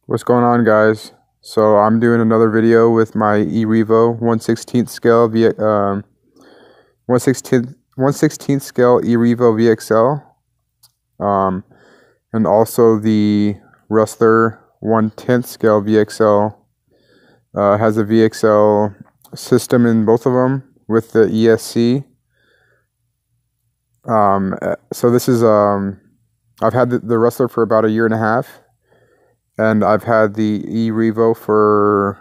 What's going on, guys? So I'm doing another video with my Revo 1/16 scale 1/16 scale Revo VXL, and also the Rustler 1/10 scale VXL. Has a VXL system in both of them with the ESC. So this is I've had the Rustler for about a year and a half. And I've had the Revo for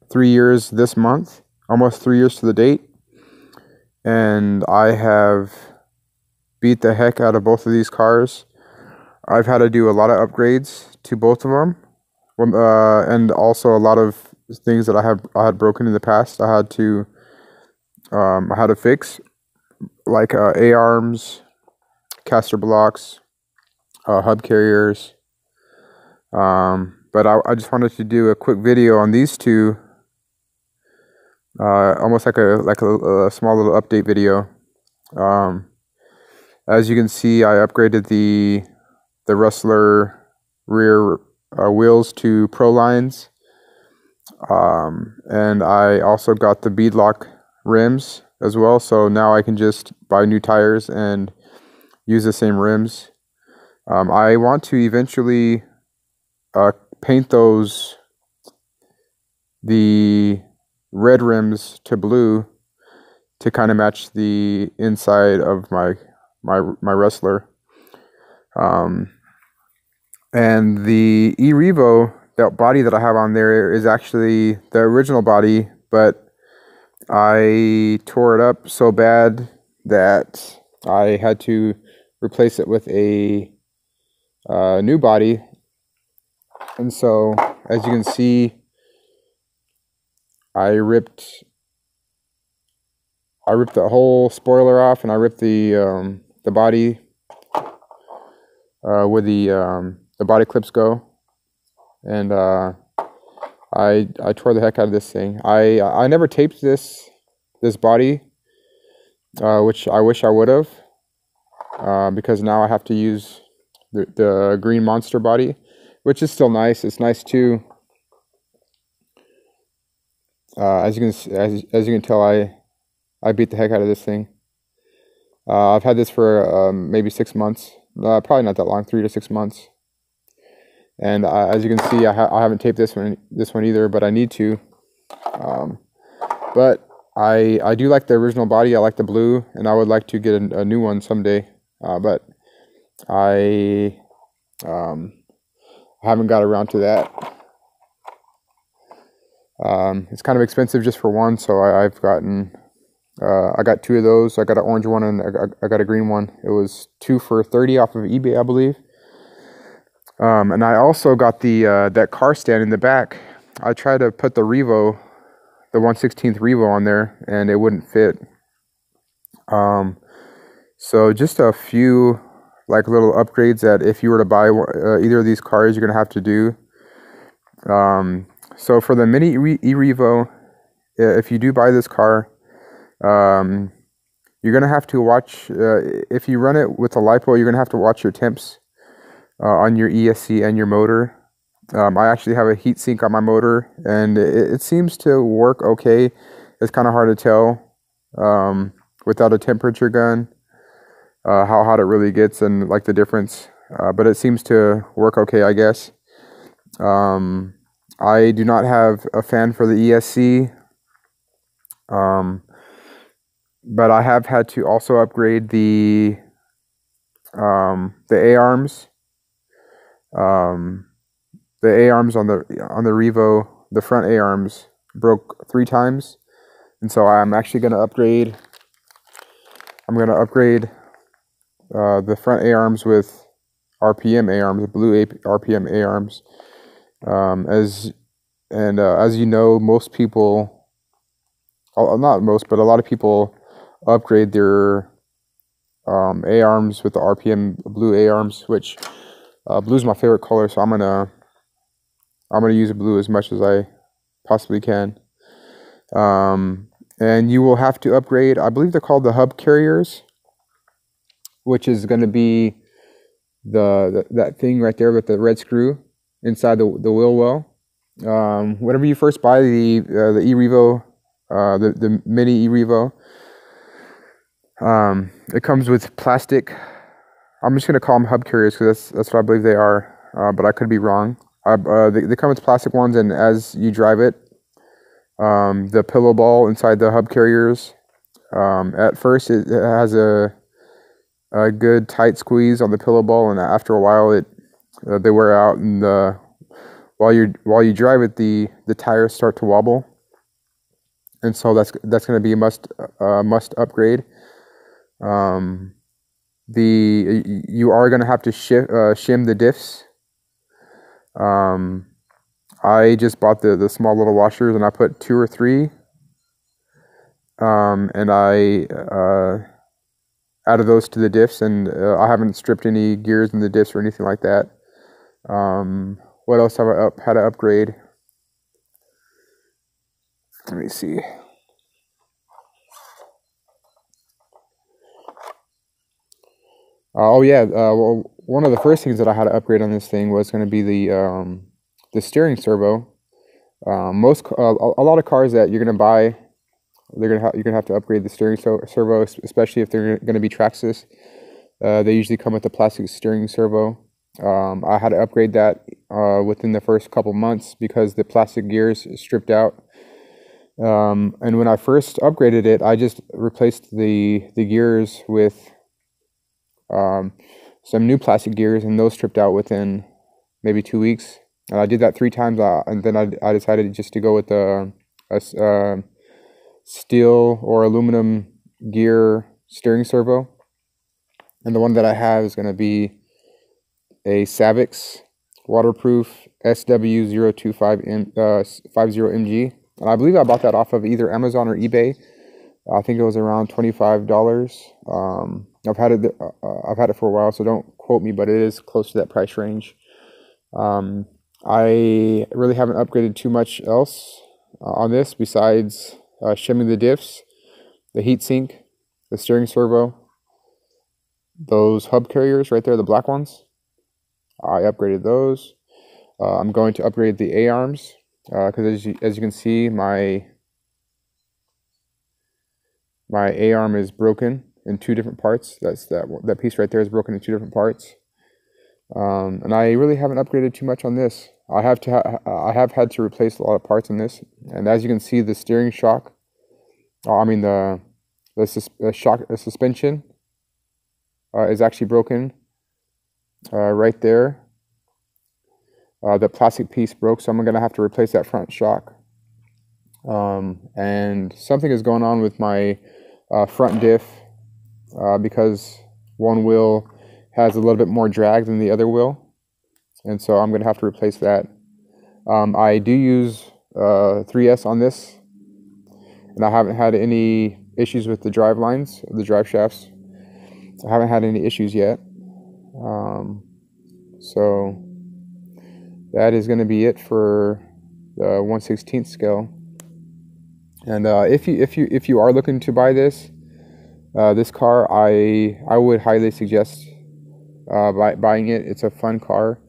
3 years this month, almost 3 years to the date. And I have beat the heck out of both of these cars. I've had to do a lot of upgrades to both of them, and also a lot of things that I had broken in the past. I had to fix, like A-arms, caster blocks, hub carriers. But I just wanted to do a quick video on these two, almost like a small little update video. As you can see, I upgraded the Rustler rear wheels to Pro lines, and I also got the beadlock rims as well. So now I can just buy new tires and use the same rims. I want to eventually paint the red rims to blue to kind of match the inside of my Rustler. And the Revo, that body that I have on there, is actually the original body, but I tore it up so bad that I had to replace it with a new body. And so, as you can see, I ripped the whole spoiler off, and I ripped the body where the body clips go, and I tore the heck out of this thing. I never taped this body, which I wish I would have, because now I have to use the green monster body, which is still nice. It's nice too. As you can tell, I beat the heck out of this thing. I've had this for maybe 6 months. Probably not that long, 3 to 6 months. And as you can see, I haven't taped this one either, but I need to. But I do like the original body. I like the blue, and I would like to get a new one someday. But I haven't got around to that. It's kind of expensive just for one, so I got 2 of those. I got an orange one and I got a green one. It was 2 for $30 off of eBay, I believe. And I also got that car stand in the back. I tried to put the Revo, the 1/16 Revo on there, and it wouldn't fit. So just a few like little upgrades that if you were to buy either of these cars, you're gonna have to do. So for the mini Revo, if you do buy this car, you're gonna have to watch. If you run it with a LiPo, you're gonna have to watch your temps on your ESC and your motor. I actually have a heat sink on my motor, and it seems to work okay. It's kind of hard to tell without a temperature gun how hot it really gets and like the difference, but it seems to work okay, I guess. I do not have a fan for the ESC, but I have had to also upgrade the A-arms. The A-arms on the Revo, the front A-arms broke 3 times, and so I'm actually going to upgrade. I'm going to upgrade the front A-arms with RPM A-arms, blue RPM A-arms. As you know, most people, not most, but a lot of people upgrade their A-arms with the RPM blue A-arms, which blue is my favorite color, so I'm gonna use blue as much as I possibly can. And you will have to upgrade, I believe they're called the hub carriers, which is going to be that thing right there with the red screw. inside the wheel well. Whenever you first buy the e-Revo, the mini e-Revo, it comes with plastic. I'm just gonna call them hub carriers because that's what I believe they are, but I could be wrong. They come with plastic ones, and as you drive it, the pillow ball inside the hub carriers, at first it has a good tight squeeze on the pillow ball, and after a while they wear out, and while you drive it, the tires start to wobble, and so that's going to be a must upgrade. You are going to have to shim the diffs. I just bought the small little washers, and I put 2 or 3, and I added those to the diffs, and I haven't stripped any gears in the diffs or anything like that. What else have I had to upgrade? Let me see. Oh yeah, well, one of the first things that I had to upgrade on this thing was going to be the steering servo. A lot of cars that you're going to buy, you're gonna have to upgrade the steering servo, especially if they're going to be Traxxas. They usually come with a plastic steering servo. I had to upgrade that within the first couple months because the plastic gears stripped out. And when I first upgraded it, I just replaced the gears with some new plastic gears, and those stripped out within maybe 2 weeks. And I did that 3 times, and then I decided just to go with a steel or aluminum gear steering servo. And the one that I have is going to be a Savix waterproof SW02550MG. And I believe I bought that off of either Amazon or eBay. I think it was around $25. I've had it for a while, so don't quote me, but it is close to that price range. I really haven't upgraded too much else on this besides shimming the diffs, the heatsink, the steering servo, those hub carriers right there, the black ones. I upgraded those. I'm going to upgrade the A-arms because as you can see, my A-arm is broken in 2 different parts. That piece right there is broken in 2 different parts. And I really haven't upgraded too much on this. I have had to replace a lot of parts on this. And as you can see, the steering shock, the suspension is actually broken right there. The plastic piece broke, so I'm going to have to replace that front shock. And something is going on with my front diff because one wheel has a little bit more drag than the other wheel, and so I'm going to have to replace that. I do use 3S on this, and I haven't had any issues with the drive lines, the drive shafts. I haven't had any issues yet. So that is going to be it for the 1/16 scale. And if you are looking to buy this car, I would highly suggest buying it. It's a fun car,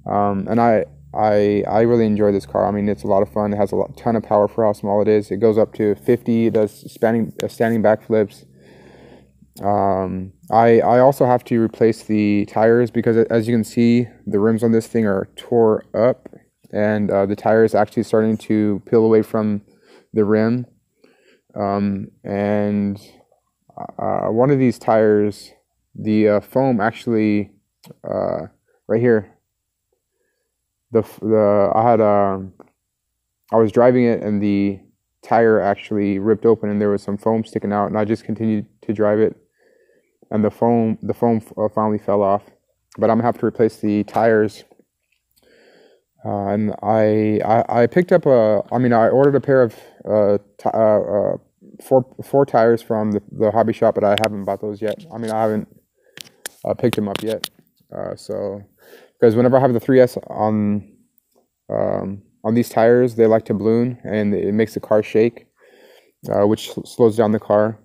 and I really enjoy this car. I mean, it's a lot of fun. It has a ton of power for how small it is. It goes up to 50. It does standing backflips. I also have to replace the tires because, as you can see, the rims on this thing are tore up, and the tire is actually starting to peel away from the rim. And one of these tires, the foam actually right here. I was driving it, and the tire actually ripped open, and there was some foam sticking out, and I just continued to drive it, and the foam finally fell off. But I'm gonna have to replace the tires. And I picked up I ordered a pair of 4 tires from the hobby shop, but I haven't bought those yet. I haven't picked them up yet. Because whenever I have the 3S on these tires, they like to balloon, and it makes the car shake, which slows down the car.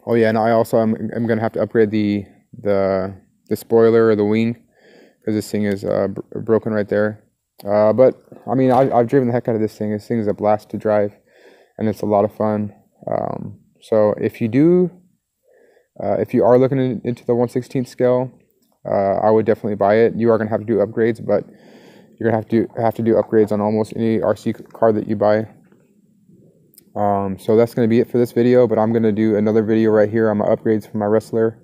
Oh yeah, and I also am going to have to upgrade the spoiler or the wing, as this thing is broken right there. But I mean, I've driven the heck out of this thing. This thing is a blast to drive, and it's a lot of fun. So if you are looking into the 1/16 scale, I would definitely buy it. You are gonna have to do upgrades, but you're gonna have to do upgrades on almost any RC car that you buy. So that's gonna be it for this video. But I'm gonna do another video right here on my upgrades for my Rustler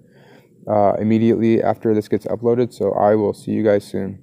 immediately after this gets uploaded. So I will see you guys soon.